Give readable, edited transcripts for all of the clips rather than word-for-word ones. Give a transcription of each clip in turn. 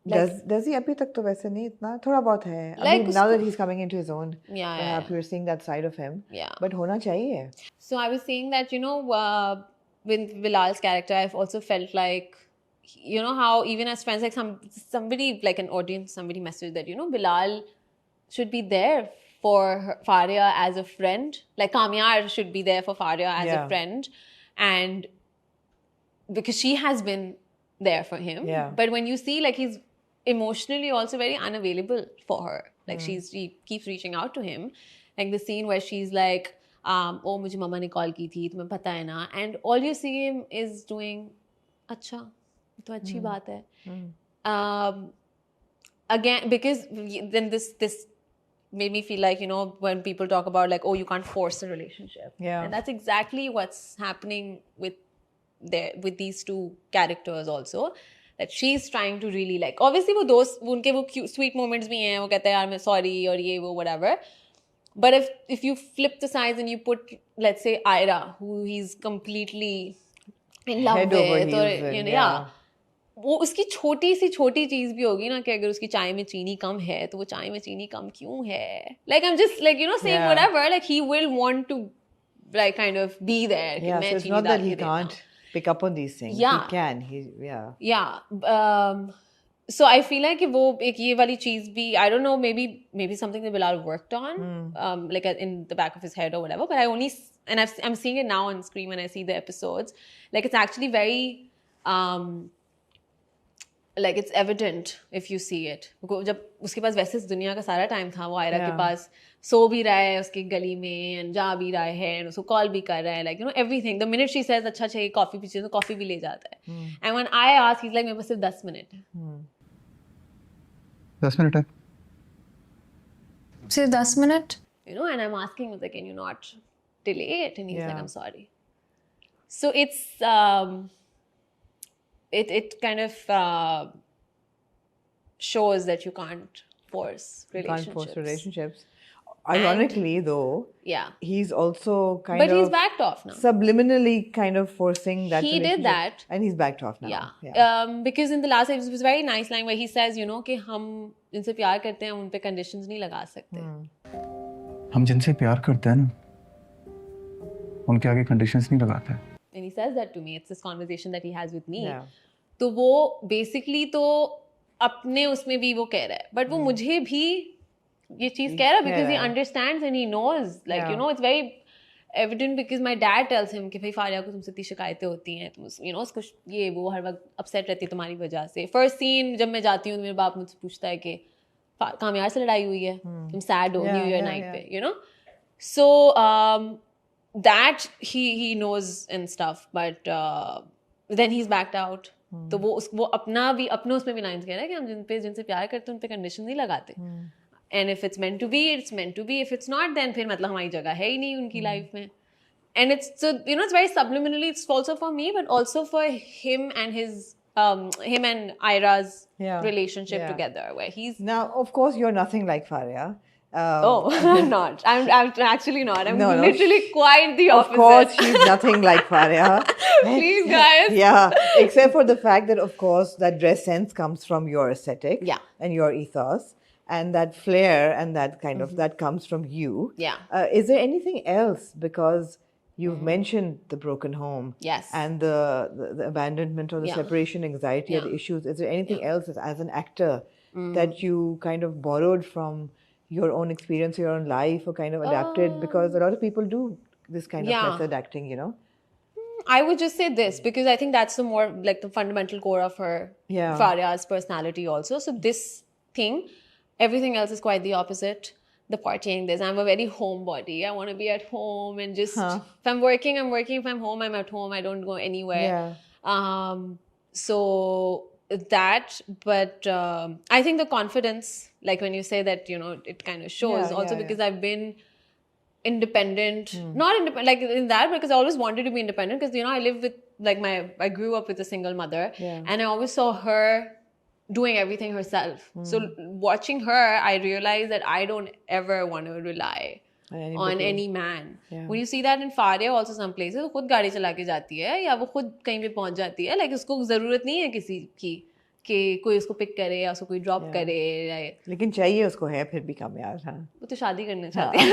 does he अभी तक तो वैसे नहीं इतना थोड़ा बहुत है अभी Like now उसको that he's coming into his own yeah perhaps you're seeing that side of him yeah but होना चाहिए so I was saying that with Bilal's character I've also felt like how even as friends like somebody like an audience somebody messaged that Bilal should be there for Faria as a friend like Kamyar should be there for Faria as a friend and because she has been there for him but when you see like he's emotionally also very unavailable for her like she keeps reaching out to him like the scene where she's like oh mujhe mama ne call ki thi tumhe pata hai na and all you see him is doing acha to achhi baat hai again because then this made me feel like when people talk about like oh you can't force a relationship and that's exactly what's happening with these two characters also that she's trying to really like obviously unke wo cute sweet moments bhi hain wo kehta hai yaar main sorry or ye wo whatever but if you flip the sides and you put let's say Ira who he's completely in love with or वो उसकी छोटी सी छोटी चीज भी होगी ना कि अगर उसकी चाय में चीनी कम है तो वो चाय में चीनी कम क्यों है like I'm just like saying whatever like he will want to like kind of be there so it's not that he can't pick up on these things he can so I feel like वो एक ये वाली चीज भी I don't know maybe something that Bilal worked on like in the back of his head or whatever but I only and I'm seeing it now on screen when I see the episodes like it's actually very like it's evident if you see it जब उसके पास वैसे दुनिया का सारा time था वो आयरा के पास सो भी रहा है उसकी गली में and जा भी रहा है and उसको कॉल भी कर रहा है like everything the minute she says अच्छा चाहिए कॉफी पीछे तो कॉफी भी ले जाता है and when I ask he's like मेरे पास सिर्फ 10 मिनट है 10 मिनट है सिर्फ 10 minute and I'm asking him like can you not delay it and he's like I'm sorry so it's it kind of shows that you can't force relationships. Ironically, though, he's also kind of... But he's backed off now. Subliminally kind of forcing that He did that. And he's backed off now. Yeah. Because in the last episode, it was a very nice line where he says, कि हम जिनसे प्यार करते हैं, उन पे conditions नहीं लगा सकते. हम जिनसे प्यार करते हैं ना, उनके आगे conditions नहीं लगाते हैं. And he says that to me. It's this conversation that he has with me. तो वो basically तो अपने उसमें भी वो कह रहा है. But वो मुझे भी ये चीज़ कह रहा है because he understands and he knows. Like, it's very evident because my dad tells him कि भाई फारिया को तुमसे इतनी शिकायतें होती हैं. तुम, उसको ये वो हर वक्त upset रहती है तुम्हारी वजह से. First scene जब मैं जाती हूँ तो मेरे बाप मुझसे पूछता है कि कामयार से लड़ाई हुई है. तुम sad हो New Year night पे, So, that he knows and stuff but then he's backed out तो वो अपने उसमें भी लाइंस कह रहा है कि हम जिनसे प्यार करते हैं उन पे कंडीशन नहीं लगाते and if it's meant to be it's meant to be if it's not then फिर मतलब हमारी जगह है ही नहीं उनकी लाइफ में and it's so it's very subliminally it's also for me but also for him and his him and Ira's relationship together where he's now of course you're nothing like Faria. I'm not. I'm actually not. I'm literally quite the opposite. Of course, she's nothing like Faria. Please, guys. Yeah, except for the fact that, of course, that dress sense comes from your aesthetic and your ethos, and that flair and that kind of that comes from you. Yeah. Is there anything else? Because you've mentioned the broken home, and the abandonment or the separation anxiety or the issues. Is there anything else as an actor that you kind of borrowed from your own experience, your own life, or kind of adapted? Because a lot of people do this kind of method acting, I would just say this because I think that's the more like the fundamental core of her, Faria's personality also. So this thing, everything else is quite the opposite. The partying, this. I'm a very homebody. I want to be at home and just if I'm working, I'm working. If I'm home, I'm at home. I don't go anywhere. So that, but I think the confidence, like when you say that, it kind of shows also because I've been independent, not independent, like in that, because I always wanted to be independent because, I live with, like I grew up with a single mother and I always saw her doing everything herself. So watching her, I realized that I don't ever want to rely on any man. When you see that in Faria also some places, वो खुद गाड़ी चला के जाती है या वो खुद कहीं पे पहुंच जाती है, like उसको ज़रूरत नहीं है किसी की कि कोई उसको पिक करे या उसको कोई ड्रॉप करे. लेकिन चाहिए उसको है फिर भी कम यार. हाँ, वो तो शादी करना चाहती है.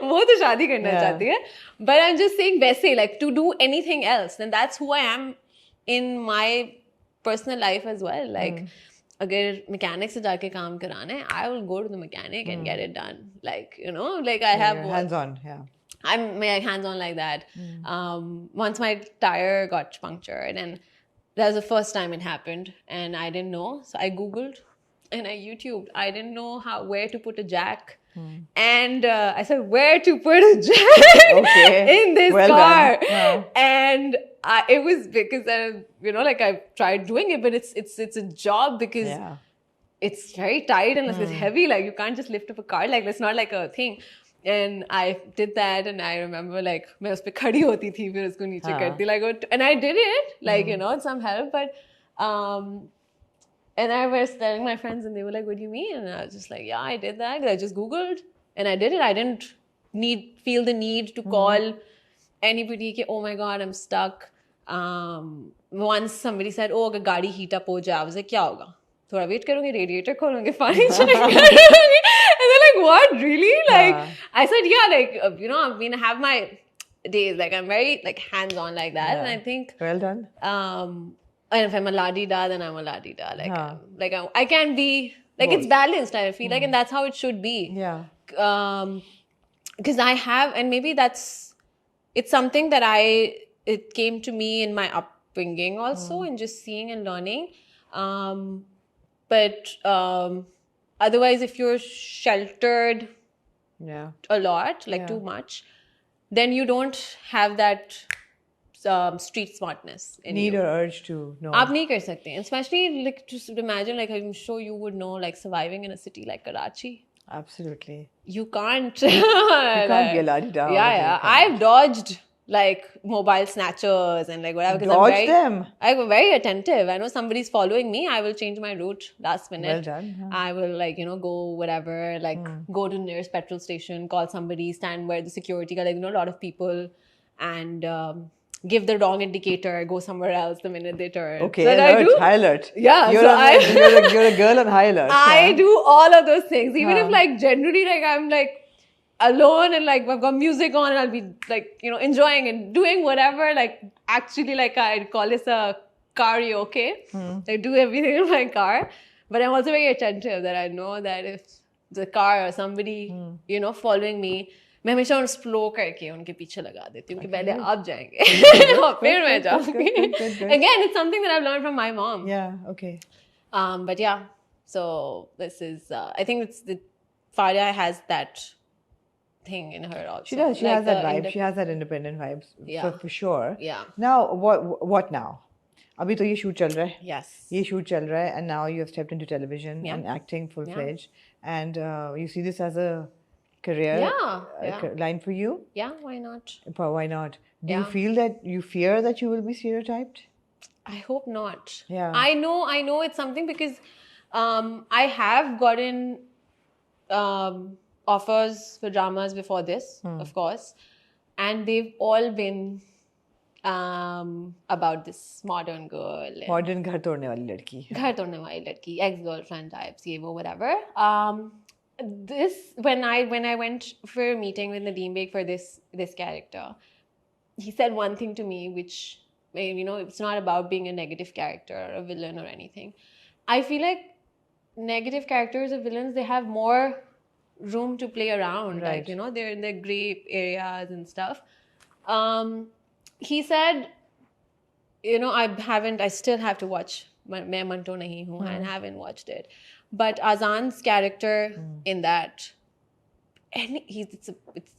वो तो शादी करना चाहती है. But I'm just saying वैसे like to do anything else, then that's who I am in my personal life as well. Like अगर मैकेनिक से जाके काम कराना है, I will go to the mechanic and get it done. Like you know, like I have hands on. Yeah. I'm like hands-on like that. Once my tire got punctured, and that was the first time it happened, and I didn't know, so I Googled and I YouTubed. I didn't know where to put a jack, and I said where to put a jack in this car, and it was because you know, like I tried doing it, but it's a job because it's very tight and it's heavy. Like you can't just lift up a car. Like that's not like a thing. And I did that, and I remember like मैं उस पे खड़ी होती थी, फिर उसको नीचे करती, like, and I did it, like you know, some help, but and I was telling my friends, and they were like, "What do you mean?" And I was just like, "Yeah, I did that. I just Googled, and I did it. I didn't feel the need to call anybody. Ki, oh my God, I'm stuck." Once somebody said, "Oh, अगर गाड़ी heat up हो जाए," I was like, क्या होगा? थोड़ा wait करूँगी, radiator खोलूँगी, पानी चेक करूँगी. And they're like, what, really? Like, I said, yeah, like, you know, I mean, I have my days, like, I'm very, like, hands-on like that, and I think... Well done. And if I'm a la-di-da, then I'm a la-di-da. Like, I can be, like, both. It's balanced, I feel like, and that's how it should be. Yeah. Because I have, and maybe it's something that it came to me in my upbringing also, and just seeing and learning. But otherwise, if you're sheltered a lot, like too much, then you don't have that street smartness in need you. or urge to know. आप नहीं कर सकते. Especially, like, just imagine, like, I'm sure you would know, like, surviving in a city like Karachi. Absolutely. You can't. You can't be a la-di-da. Yeah. I've dodged, like, mobile snatchers and like whatever. Dodge them. I'm very attentive. I know somebody's following me, I will change my route last minute. Well done. I will, like, you know, go whatever, like go to the nearest petrol station, call somebody, stand where the security guard, like, you know, a lot of people, and give the wrong indicator, go somewhere else the minute they turn. Okay, so alert, high alert. Yeah, you're a girl on high alert. I do all of those things, even if, like, generally, like, I'm like alone and like I've got music on and I'll be like, you know, enjoying and doing whatever, like actually, like, I call this a karaoke. I do everything in my car, but I'm also very attentive that I know that if the car or somebody, you know, following me, मैं हमेशा उन slow करके उनके पीछे लगा देती हूँ कि पहले आप जाएंगे और फिर मैं जाऊँगी. Again, it's something that I've learned from my mom. Yeah, okay. But yeah, so this is, I think it's Faria has that thing in her also. She does. She has that vibe. She has that independent vibe. Yeah. For sure. Yeah. Now, what now? अभी तो ये shoot चल रहा है. Yes. ये shoot चल रहा है, and now you have stepped into television and acting full-fledged, and you see this as a career line for you? Yeah, why not? Why not? Do you feel that you fear that you will be stereotyped? I hope not. Yeah. I know it's something because I have gotten offers for dramas before this, of course, and they've all been about this modern girl. Modern घर तोड़ने वाली लड़की. घर तोड़ने वाली लड़की, ex-girlfriend types, ये वो whatever. This when I went for a meeting with Nadeem Beg for this character, he said one thing to me which, you know, it's not about being a negative character or a villain or anything. I feel like negative characters or villains, they have more room to play around, right. Like, you know, they're in the gray areas and stuff. He said, you know, I still have to watch Main Manto Nahi Hu, and haven't watched it, but Azan's character in that, and it's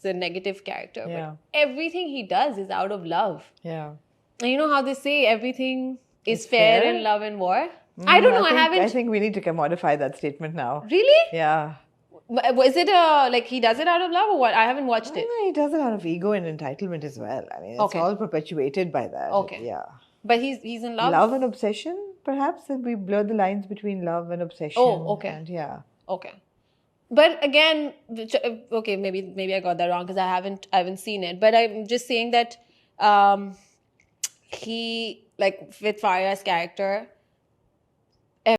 a negative character, but everything he does is out of love. Yeah. And you know how they say everything is fair in love and war? I don't know. I think we need to modify that statement now. Really? Yeah. Is it like he does it out of love or what? I haven't watched it. He does it out of ego and entitlement as well. I mean, it's all perpetuated by that. Okay. Yeah. But he's in love? Love and obsession, perhaps. We blur the lines between love and obsession. Oh, okay. And yeah. Okay. But again, okay, maybe I got that wrong because I haven't seen it. But I'm just saying that he, like, with Faria's character,